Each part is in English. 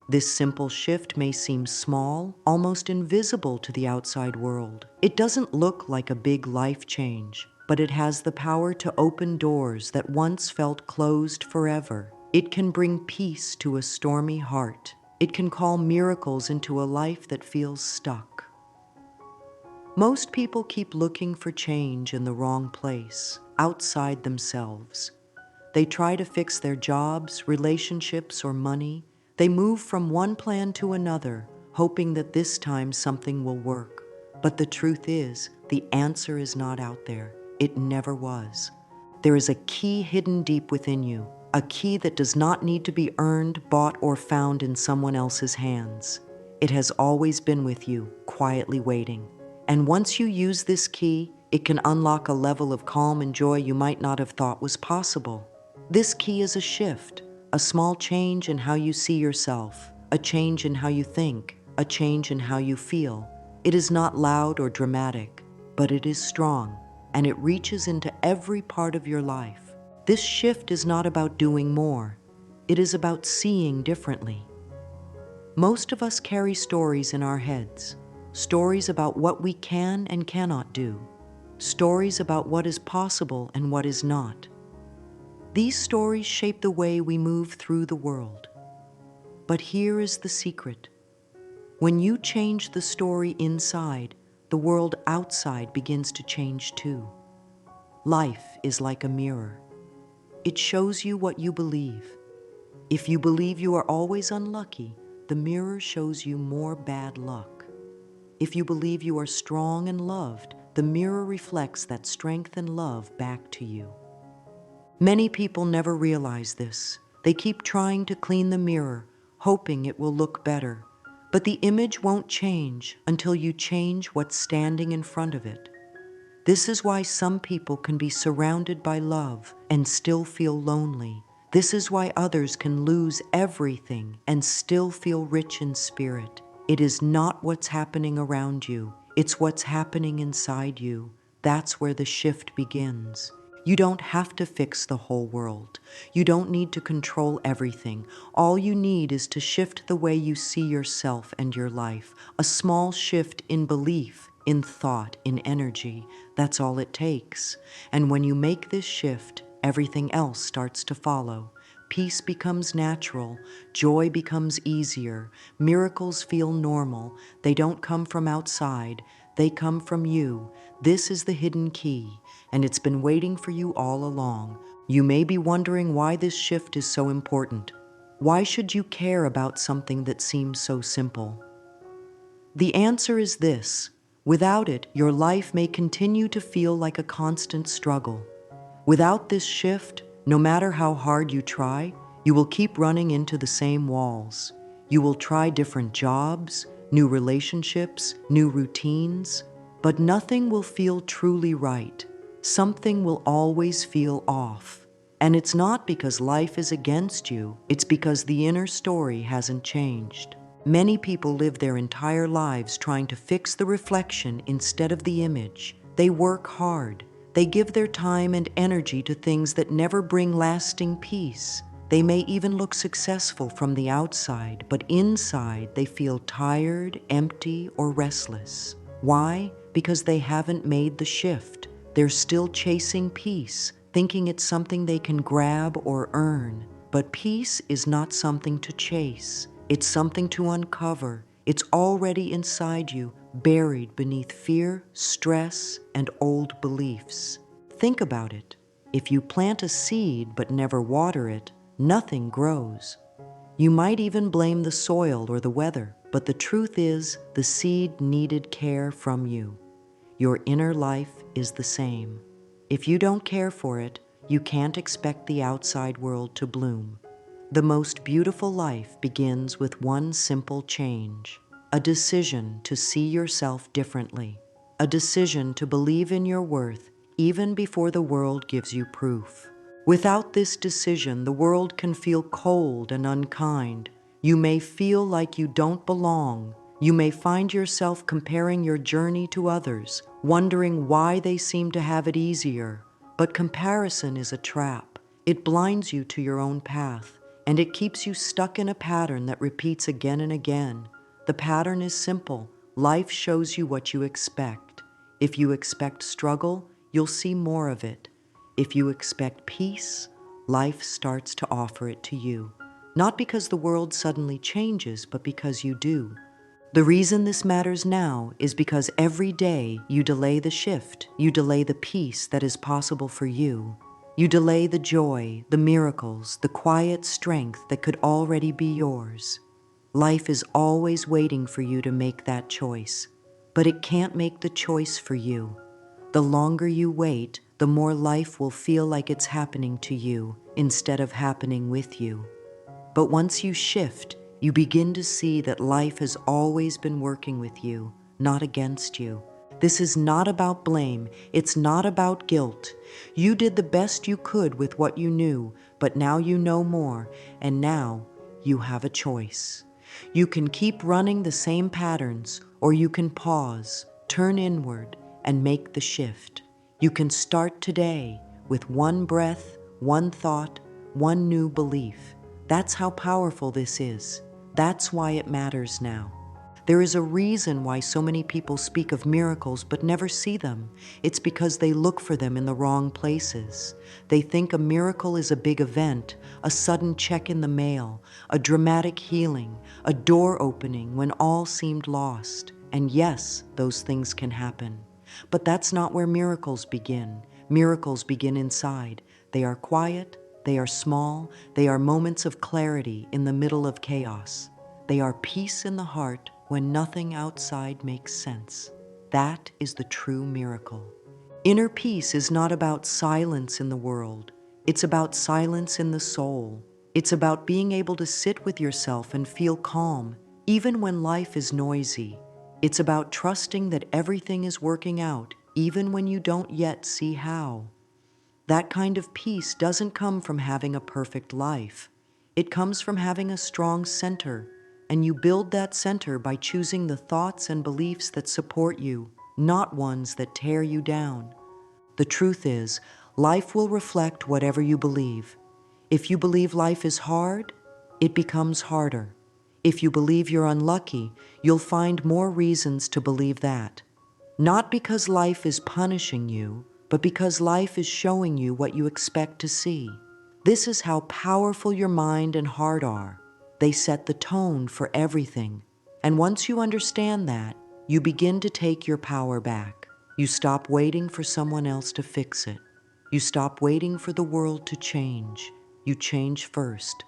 This simple shift may seem small, almost invisible to the outside world. It doesn't look like a big life change, but it has the power to open doors that once felt closed forever. It can bring peace to a stormy heart. It can call miracles into a life that feels stuck. Most people keep looking for change in the wrong place, outside themselves. They try to fix their jobs, relationships, or money. They move from one plan to another, hoping that this time something will work. But the truth is, the answer is not out there. It never was. There is a key hidden deep within you, a key that does not need to be earned, bought, or found in someone else's hands. It has always been with you, quietly waiting. And once you use this key, it can unlock a level of calm and joy you might not have thought was possible. This key is a shift, a small change in how you see yourself, a change in how you think, a change in how you feel. It is not loud or dramatic, but it is strong, and it reaches into every part of your life. This shift is not about doing more. It is about seeing differently. Most of us carry stories in our heads, stories about what we can and cannot do, stories about what is possible and what is not. These stories shape the way we move through the world. But here is the secret. When you change the story inside, the world outside begins to change too. Life is like a mirror. It shows you what you believe. If you believe you are always unlucky, the mirror shows you more bad luck. If you believe you are strong and loved, the mirror reflects that strength and love back to you. Many people never realize this. They keep trying to clean the mirror, hoping it will look better. But the image won't change until you change what's standing in front of it. This is why some people can be surrounded by love and still feel lonely. This is why others can lose everything and still feel rich in spirit. It is not what's happening around you. It's what's happening inside you. That's where the shift begins. You don't have to fix the whole world. You don't need to control everything. All you need is to shift the way you see yourself and your life. A small shift in belief, in thought, in energy. That's all it takes. And when you make this shift, everything else starts to follow. Peace becomes natural. Joy becomes easier. Miracles feel normal. They don't come from outside. They come from you. This is the hidden key, and it's been waiting for you all along. You may be wondering why this shift is so important. Why should you care about something that seems so simple? The answer is this: without it, your life may continue to feel like a constant struggle. Without this shift, no matter how hard you try, you will keep running into the same walls. You will try different jobs, new relationships, new routines, but nothing will feel truly right. Something will always feel off. And it's not because life is against you, it's because the inner story hasn't changed. Many people live their entire lives trying to fix the reflection instead of the image. They work hard. They give their time and energy to things that never bring lasting peace. They may even look successful from the outside, but inside they feel tired, empty, or restless. Why? Because they haven't made the shift. They're still chasing peace, thinking it's something they can grab or earn. But peace is not something to chase. It's something to uncover. It's already inside you, buried beneath fear, stress, and old beliefs. Think about it. If you plant a seed but never water it, nothing grows. You might even blame the soil or the weather, but the truth is, the seed needed care from you. Your inner life is the same. If you don't care for it, you can't expect the outside world to bloom. The most beautiful life begins with one simple change, a decision to see yourself differently, a decision to believe in your worth even before the world gives you proof. Without this decision, the world can feel cold and unkind. You may feel like you don't belong. You may find yourself comparing your journey to others, wondering why they seem to have it easier. But comparison is a trap. It blinds you to your own path. and it keeps you stuck in a pattern that repeats again and again. The pattern is simple. Life shows you what you expect. If you expect struggle, you'll see more of it. If you expect peace, life starts to offer it to you. Not because the world suddenly changes, but because you do. The reason this matters now is because every day you delay the shift, you delay the peace that is possible for you. You delay the joy, the miracles, the quiet strength that could already be yours. Life is always waiting for you to make that choice, but it can't make the choice for you. The longer you wait, the more life will feel like it's happening to you instead of happening with you. But once you shift, you begin to see that life has always been working with you, not against you. This is not about blame. It's not about guilt. You did the best you could with what you knew, but now you know more, and now you have a choice. You can keep running the same patterns, or you can pause, turn inward, and make the shift. You can start today with one breath, one thought, one new belief. That's how powerful this is. That's why it matters now. There is a reason why so many people speak of miracles but never see them. It's because they look for them in the wrong places. They think a miracle is a big event, a sudden check in the mail, a dramatic healing, a door opening when all seemed lost. And yes, those things can happen. But that's not where miracles begin. Miracles begin inside. They are quiet, they are small, they are moments of clarity in the middle of chaos. They are peace in the heart when nothing outside makes sense. That is the true miracle. Inner peace is not about silence in the world. It's about silence in the soul. It's about being able to sit with yourself and feel calm, even when life is noisy. It's about trusting that everything is working out, even when you don't yet see how. That kind of peace doesn't come from having a perfect life. It comes from having a strong center, and you build that center by choosing the thoughts and beliefs that support you, not ones that tear you down. The truth is, life will reflect whatever you believe. If you believe life is hard, it becomes harder. If you believe you're unlucky, you'll find more reasons to believe that. Not because life is punishing you, but because life is showing you what you expect to see. This is how powerful your mind and heart are. They set the tone for everything. And once you understand that, you begin to take your power back. You stop waiting for someone else to fix it. You stop waiting for the world to change. You change first.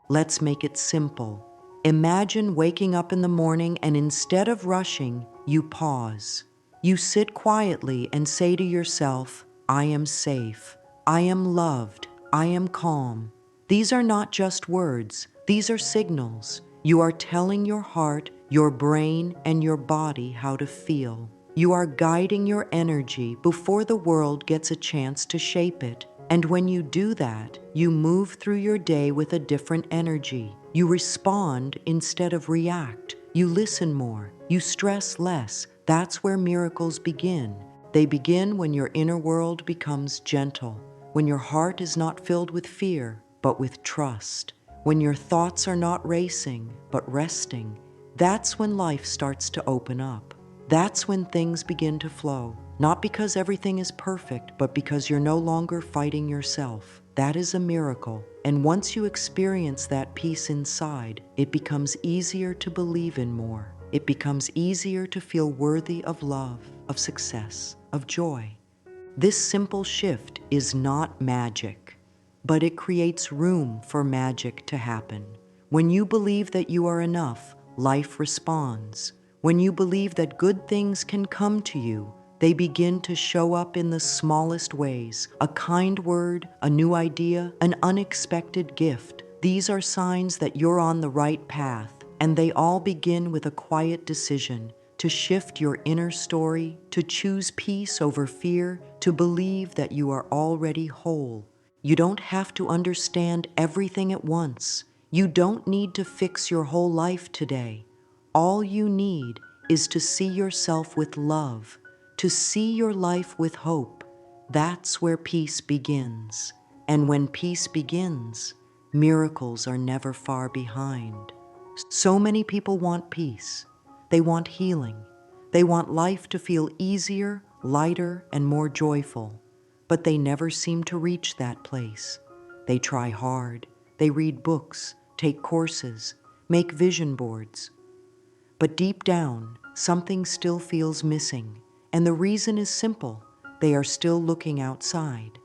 Let's make it simple. Imagine waking up in the morning and instead of rushing, you pause. You sit quietly and say to yourself, I am safe, I am loved, I am calm. These are not just words, these are signals. You are telling your heart, your brain, and your body how to feel. You are guiding your energy before the world gets a chance to shape it. And when you do that, you move through your day with a different energy. You respond instead of react. You listen more. You stress less. That's where miracles begin. They begin when your inner world becomes gentle, when your heart is not filled with fear, but with trust, when your thoughts are not racing, but resting. That's when life starts to open up. That's when things begin to flow, not because everything is perfect, but because you're no longer fighting yourself. That is a miracle. And once you experience that peace inside, it becomes easier to believe in more. It becomes easier to feel worthy of love, of success, of joy. This simple shift is not magic, but it creates room for magic to happen. When you believe that you are enough, life responds. When you believe that good things can come to you, they begin to show up in the smallest ways. A kind word, a new idea, an unexpected gift. These are signs that you're on the right path, and they all begin with a quiet decision to shift your inner story, to choose peace over fear, to believe that you are already whole. You don't have to understand everything at once. You don't need to fix your whole life today. All you need is to see yourself with love, to see your life with hope. That's where peace begins. And when peace begins, miracles are never far behind. So many people want peace. They want healing. They want life to feel easier, lighter, and more joyful. But they never seem to reach that place. They try hard. They read books, take courses, make vision boards. But deep down, something still feels missing. And the reason is simple. They are still looking outside.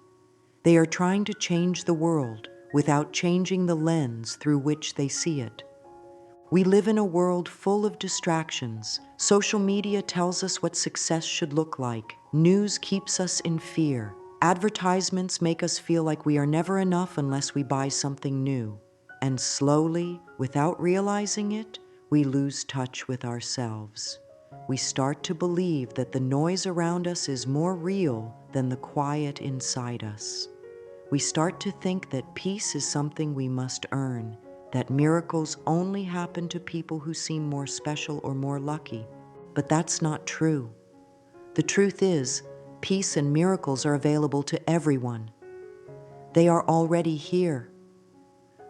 They are trying to change the world without changing the lens through which they see it. We live in a world full of distractions. Social media tells us what success should look like. News keeps us in fear. Advertisements make us feel like we are never enough unless we buy something new. And slowly, without realizing it, we lose touch with ourselves. We start to believe that the noise around us is more real than the quiet inside us. We start to think that peace is something we must earn, that miracles only happen to people who seem more special or more lucky. But that's not true. The truth is, peace and miracles are available to everyone. They are already here.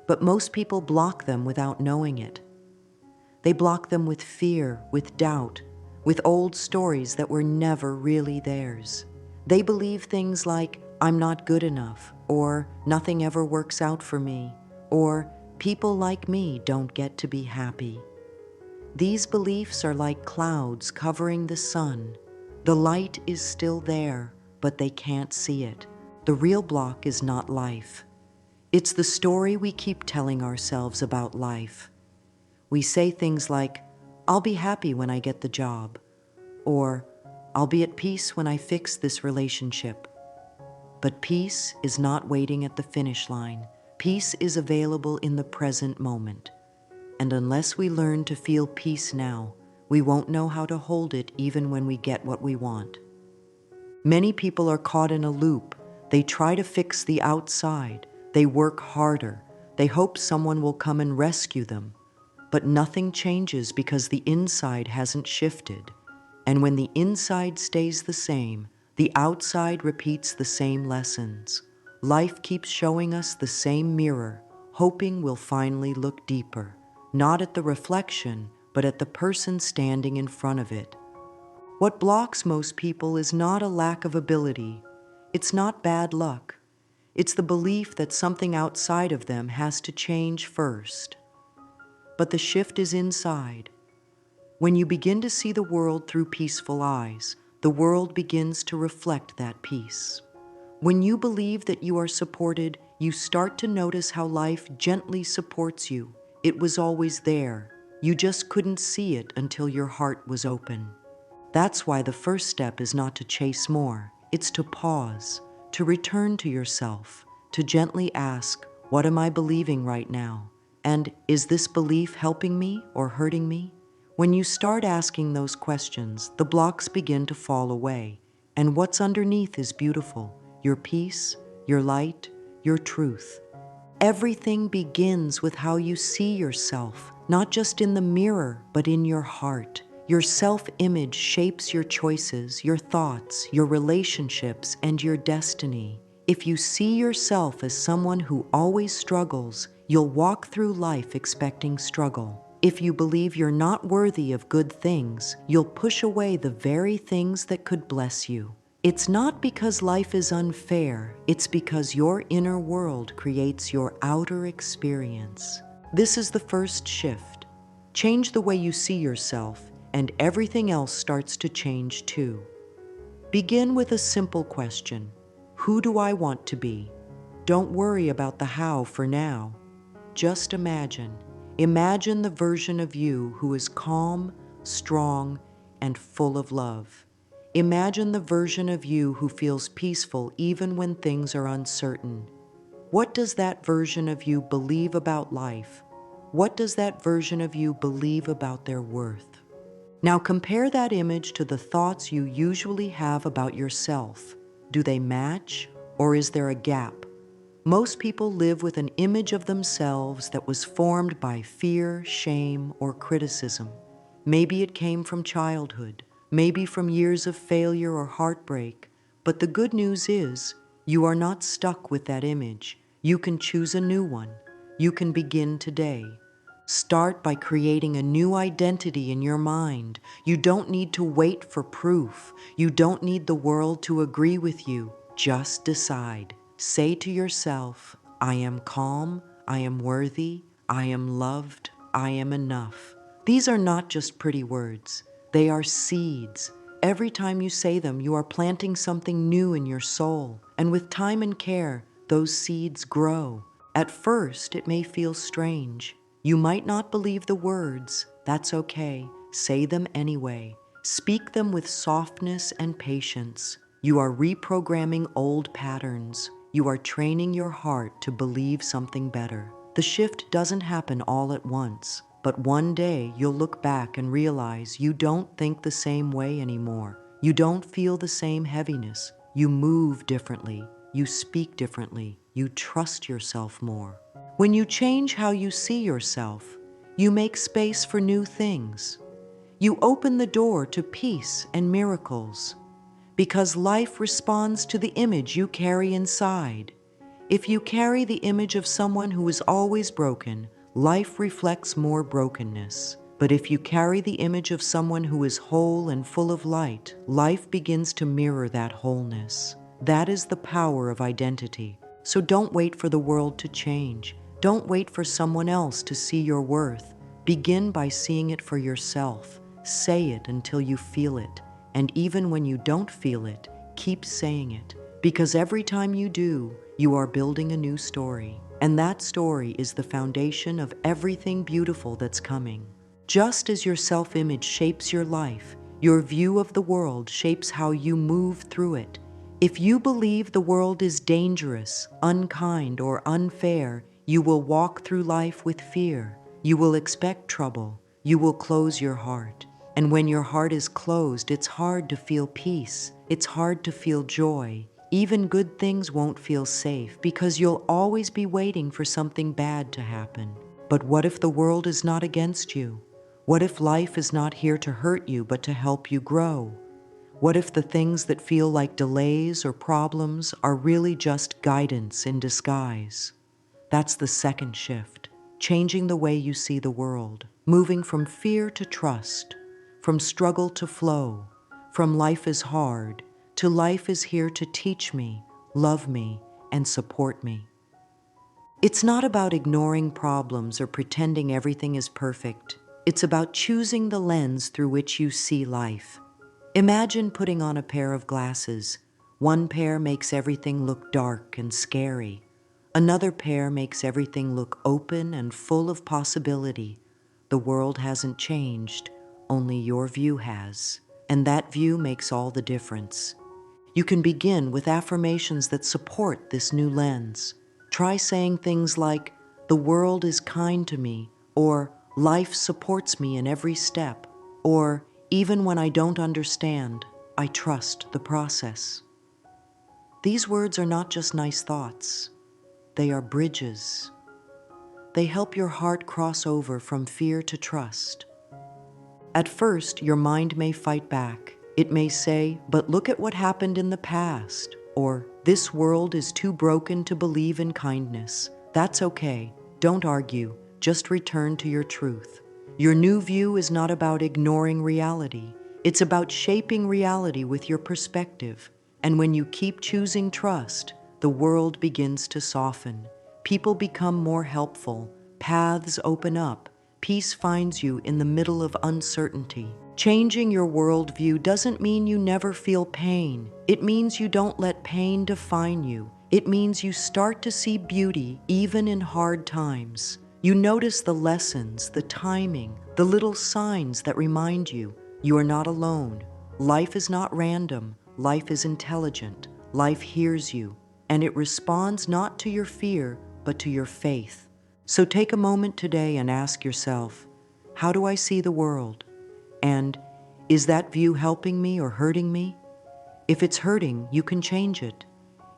But most people block them without knowing it. They block them with fear, with doubt, with old stories that were never really theirs. They believe things like, I'm not good enough, or nothing ever works out for me, or people like me don't get to be happy. These beliefs are like clouds covering the sun. The light is still there, but they can't see it. The real block is not life. It's the story we keep telling ourselves about life. We say things like, I'll be happy when I get the job, or I'll be at peace when I fix this relationship. But peace is not waiting at the finish line. Peace is available in the present moment. And unless we learn to feel peace now, we won't know how to hold it even when we get what we want. Many people are caught in a loop. They try to fix the outside. They work harder. They hope someone will come and rescue them. But nothing changes because the inside hasn't shifted. And when the inside stays the same, the outside repeats the same lessons. Life keeps showing us the same mirror, hoping we'll finally look deeper, not at the reflection, but at the person standing in front of it. What blocks most people is not a lack of ability. It's not bad luck. It's the belief that something outside of them has to change first. But the shift is inside. When you begin to see the world through peaceful eyes, the world begins to reflect that peace. When you believe that you are supported, you start to notice how life gently supports you. It was always there. You just couldn't see it until your heart was open. That's why the first step is not to chase more. It's to pause, to return to yourself, to gently ask, what am I believing right now? And is this belief helping me or hurting me? When you start asking those questions, the blocks begin to fall away. And what's underneath is beautiful. Your peace, your light, your truth. Everything begins with how you see yourself, not just in the mirror, but in your heart. Your self-image shapes your choices, your thoughts, your relationships, and your destiny. If you see yourself as someone who always struggles, you'll walk through life expecting struggle. If you believe you're not worthy of good things, you'll push away the very things that could bless you. It's not because life is unfair, it's because your inner world creates your outer experience. This is the first shift. Change the way you see yourself, and everything else starts to change too. Begin with a simple question. Who do I want to be? Don't worry about the how for now. Just imagine. Imagine the version of you who is calm, strong, and full of love. Imagine the version of you who feels peaceful even when things are uncertain. What does that version of you believe about life? What does that version of you believe about their worth? Now compare that image to the thoughts you usually have about yourself. Do they match, or is there a gap? Most people live with an image of themselves that was formed by fear, shame, or criticism. Maybe it came from childhood, maybe from years of failure or heartbreak. But the good news is, you are not stuck with that image. You can choose a new one. You can begin today. Start by creating a new identity in your mind. You don't need to wait for proof. You don't need the world to agree with you. Just decide. Say to yourself, I am calm, I am worthy, I am loved, I am enough. These are not just pretty words. They are seeds. Every time you say them, you are planting something new in your soul. And with time and care, those seeds grow. At first, it may feel strange. You might not believe the words. That's okay. Say them anyway. Speak them with softness and patience. You are reprogramming old patterns. You are training your heart to believe something better. The shift doesn't happen all at once, but one day you'll look back and realize you don't think the same way anymore. You don't feel the same heaviness. You move differently. You speak differently. You trust yourself more. When you change how you see yourself, you make space for new things. You open the door to peace and miracles, because life responds to the image you carry inside. If you carry the image of someone who is always broken, life reflects more brokenness. But if you carry the image of someone who is whole and full of light, life begins to mirror that wholeness. That is the power of identity. So don't wait for the world to change. Don't wait for someone else to see your worth. Begin by seeing it for yourself. Say it until you feel it. And even when you don't feel it, keep saying it. Because every time you do, you are building a new story. And that story is the foundation of everything beautiful that's coming. Just as your self-image shapes your life, your view of the world shapes how you move through it. If you believe the world is dangerous, unkind, or unfair, you will walk through life with fear. You will expect trouble. You will close your heart. And when your heart is closed, it's hard to feel peace. It's hard to feel joy. Even good things won't feel safe because you'll always be waiting for something bad to happen. But what if the world is not against you? What if life is not here to hurt you but to help you grow? What if the things that feel like delays or problems are really just guidance in disguise? That's the second shift, changing the way you see the world, moving from fear to trust, from struggle to flow, from life is hard to life is here to teach me, love me, and support me. It's not about ignoring problems or pretending everything is perfect. It's about choosing the lens through which you see life. Imagine putting on a pair of glasses. One pair makes everything look dark and scary. Another pair makes everything look open and full of possibility. The world hasn't changed, only your view has. And that view makes all the difference. You can begin with affirmations that support this new lens. Try saying things like, the world is kind to me, or life supports me in every step, or even when I don't understand, I trust the process. These words are not just nice thoughts. They are bridges. They help your heart cross over from fear to trust. At first, your mind may fight back. It may say, but look at what happened in the past, or this world is too broken to believe in kindness. That's okay. Don't argue. Just return to your truth. Your new view is not about ignoring reality. It's about shaping reality with your perspective. And when you keep choosing trust, the world begins to soften. People become more helpful. Paths open up. Peace finds you in the middle of uncertainty. Changing your worldview doesn't mean you never feel pain. It means you don't let pain define you. It means you start to see beauty even in hard times. You notice the lessons, the timing, the little signs that remind you are not alone. Life is not random. Life is intelligent. Life hears you, and it responds not to your fear, but to your faith. So take a moment today and ask yourself, how do I see the world? And is that view helping me or hurting me? If it's hurting, you can change it.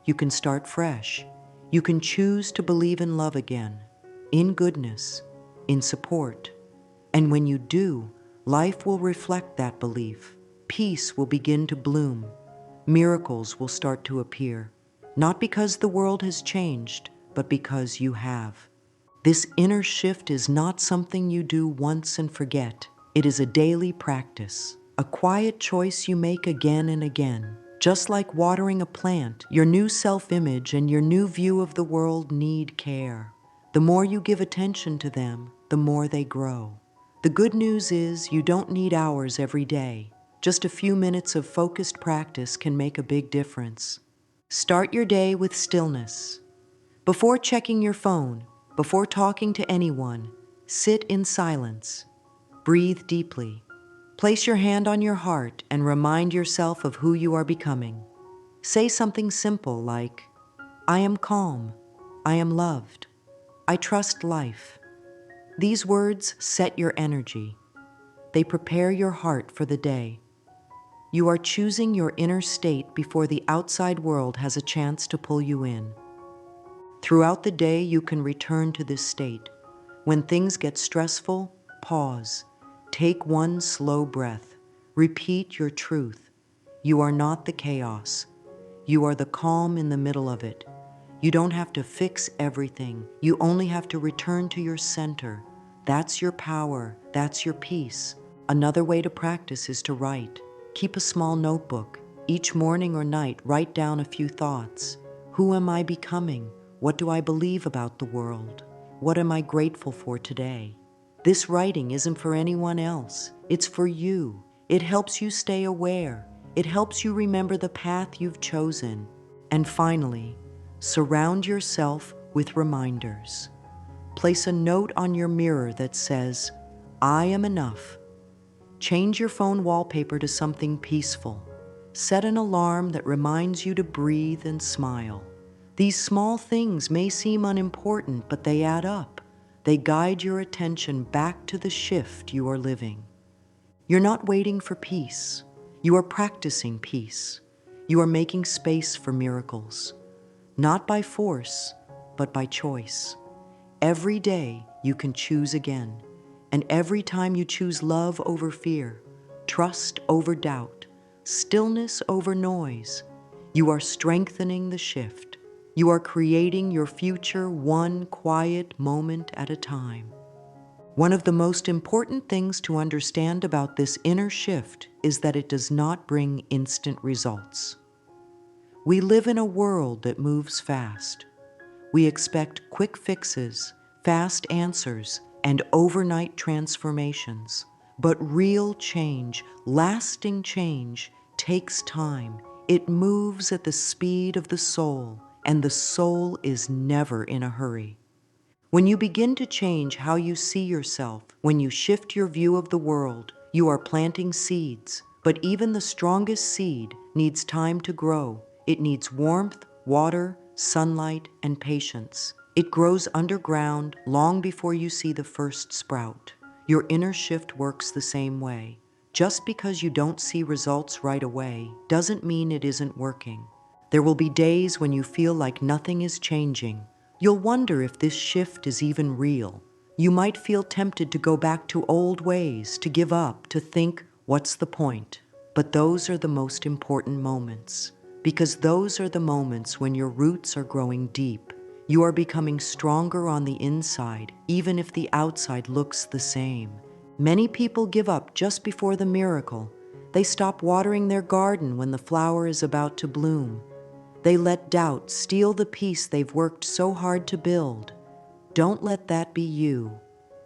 You can start fresh. You can choose to believe in love again, in goodness, in support. And when you do, life will reflect that belief. Peace will begin to bloom. Miracles will start to appear, not because the world has changed, but because you have. This inner shift is not something you do once and forget. It is a daily practice, a quiet choice you make again and again. Just like watering a plant, your new self-image and your new view of the world need care. The more you give attention to them, the more they grow. The good news is you don't need hours every day. Just a few minutes of focused practice can make a big difference. Start your day with stillness. Before checking your phone, before talking to anyone, sit in silence. Breathe deeply. Place your hand on your heart and remind yourself of who you are becoming. Say something simple like, I am calm, I am loved, I trust life. These words set your energy. They prepare your heart for the day. You are choosing your inner state before the outside world has a chance to pull you in. Throughout the day, you can return to this state. When things get stressful, pause. Take one slow breath. Repeat your truth. You are not the chaos. You are the calm in the middle of it. You don't have to fix everything. You only have to return to your center. That's your power. That's your peace. Another way to practice is to write. Keep a small notebook. Each morning or night, write down a few thoughts. Who am I becoming? What do I believe about the world? What am I grateful for today? This writing isn't for anyone else. It's for you. It helps you stay aware. It helps you remember the path you've chosen. And finally, surround yourself with reminders. Place a note on your mirror that says, I am enough. Change your phone wallpaper to something peaceful. Set an alarm that reminds you to breathe and smile. These small things may seem unimportant, but they add up. They guide your attention back to the shift you are living. You're not waiting for peace. You are practicing peace. You are making space for miracles. Not by force, but by choice. Every day you can choose again. And every time you choose love over fear, trust over doubt, stillness over noise, you are strengthening the shift. You are creating your future one quiet moment at a time. One of the most important things to understand about this inner shift is that it does not bring instant results. We live in a world that moves fast. We expect quick fixes, fast answers, and overnight transformations. But real change, lasting change, takes time. It moves at the speed of the soul, and the soul is never in a hurry. When you begin to change how you see yourself, when you shift your view of the world, you are planting seeds. But even the strongest seed needs time to grow. It needs warmth, water, sunlight, and patience. It grows underground long before you see the first sprout. Your inner shift works the same way. Just because you don't see results right away doesn't mean it isn't working. There will be days when you feel like nothing is changing. You'll wonder if this shift is even real. You might feel tempted to go back to old ways, to give up, to think, what's the point? But those are the most important moments, because those are the moments when your roots are growing deep. You are becoming stronger on the inside, even if the outside looks the same. Many people give up just before the miracle. They stop watering their garden when the flower is about to bloom. They let doubt steal the peace they've worked so hard to build. Don't let that be you.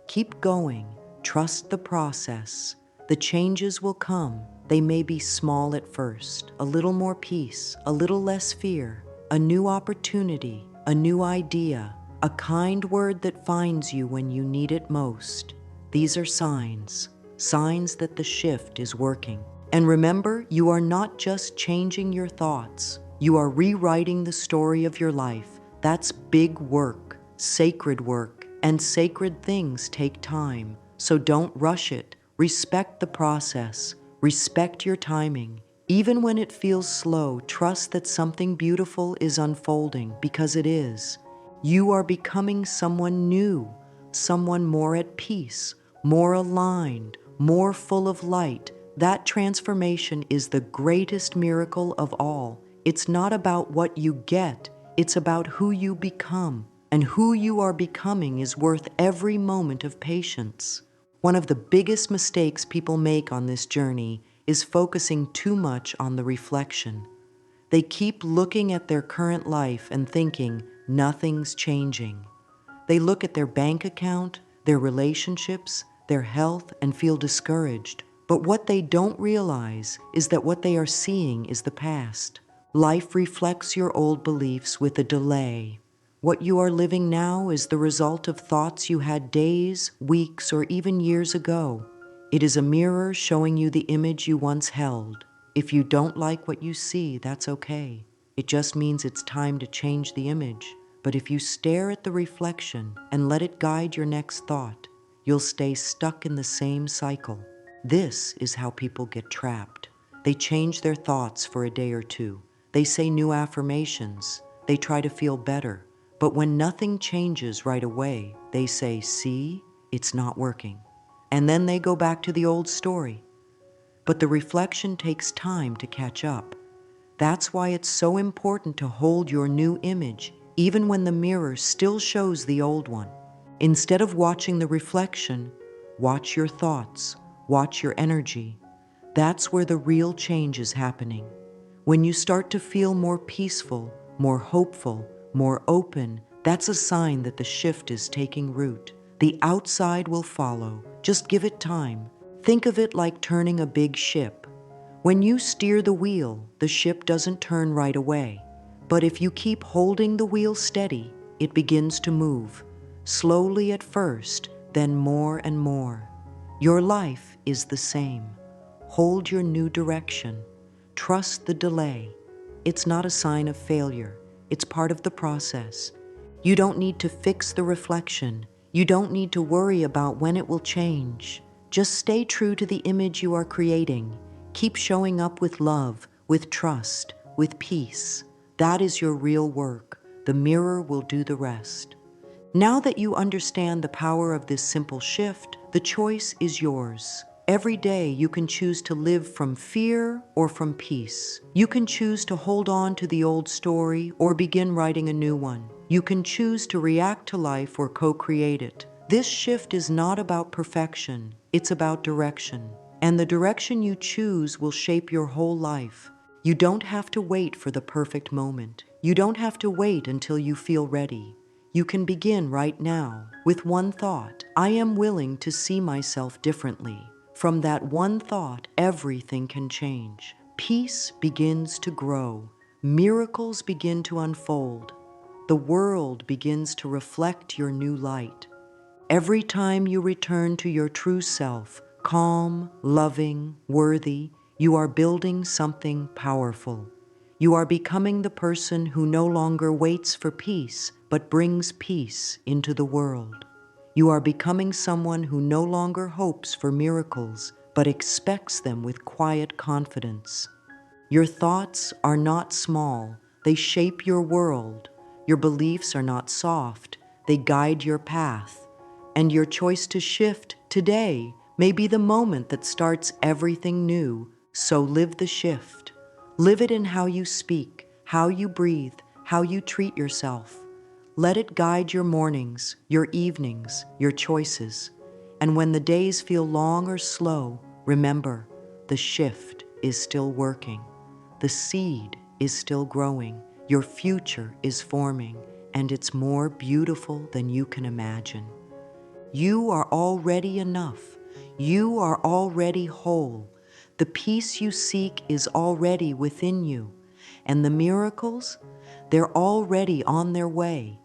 Keep going. Trust the process. The changes will come. They may be small at first. A little more peace, a little less fear, a new opportunity, a new idea, a kind word that finds you when you need it most. These are signs that the shift is working. And remember, you are not just changing your thoughts. You are rewriting the story of your life. That's big work, and sacred things take time. So don't rush it. Respect the process. Respect your timing. Even when it feels slow, trust that something beautiful is unfolding, because it is. You are becoming someone new, someone more at peace, more aligned, more full of light. That transformation is the greatest miracle of all. It's not about what you get, it's about who you become. And who you are becoming is worth every moment of patience. One of the biggest mistakes people make on this journey is focusing too much on the reflection. They keep looking at their current life and thinking nothing's changing. They look at their bank account, their relationships, their health, and feel discouraged. But what they don't realize is that what they are seeing is the past. Life reflects your old beliefs with a delay. What you are living now is the result of thoughts you had days, weeks, or even years ago. It is a mirror showing you the image you once held. If you don't like what you see, that's okay. It just means it's time to change the image. But if you stare at the reflection and let it guide your next thought, you'll stay stuck in the same cycle. This is how people get trapped. They change their thoughts for a day or two. They say new affirmations. They try to feel better. But when nothing changes right away, they say, "See, it's not working." And then they go back to the old story. But the reflection takes time to catch up. That's why it's so important to hold your new image, even when the mirror still shows the old one. Instead of watching the reflection, watch your thoughts, watch your energy. That's where the real change is happening. When you start to feel more peaceful, more hopeful, more open, that's a sign that the shift is taking root. The outside will follow. Just give it time. Think of it like turning a big ship. When you steer the wheel, the ship doesn't turn right away. But if you keep holding the wheel steady, it begins to move. Slowly at first, then more and more. Your life is the same. Hold your new direction. Trust the delay. It's not a sign of failure. It's part of the process. You don't need to fix the reflection. You don't need to worry about when it will change. Just stay true to the image you are creating. Keep showing up with love, with trust, with peace. That is your real work. The mirror will do the rest. Now that you understand the power of this simple shift, the choice is yours. Every day you can choose to live from fear or from peace. You can choose to hold on to the old story or begin writing a new one. You can choose to react to life or co-create it. This shift is not about perfection, it's about direction. And the direction you choose will shape your whole life. You don't have to wait for the perfect moment. You don't have to wait until you feel ready. You can begin right now with one thought. I am willing to see myself differently. From that one thought, everything can change. Peace begins to grow. Miracles begin to unfold. The world begins to reflect your new light. Every time you return to your true self, calm, loving, worthy, you are building something powerful. You are becoming the person who no longer waits for peace, but brings peace into the world. You are becoming someone who no longer hopes for miracles, but expects them with quiet confidence. Your thoughts are not small, they shape your world. Your beliefs are not soft, they guide your path. And your choice to shift today may be the moment that starts everything new, so live the shift. Live it in how you speak, how you breathe, how you treat yourself. Let it guide your mornings, your evenings, your choices. And when the days feel long or slow, remember, the shift is still working. The seed is still growing. Your future is forming, and it's more beautiful than you can imagine. You are already enough. You are already whole. The peace you seek is already within you. And the miracles, they're already on their way.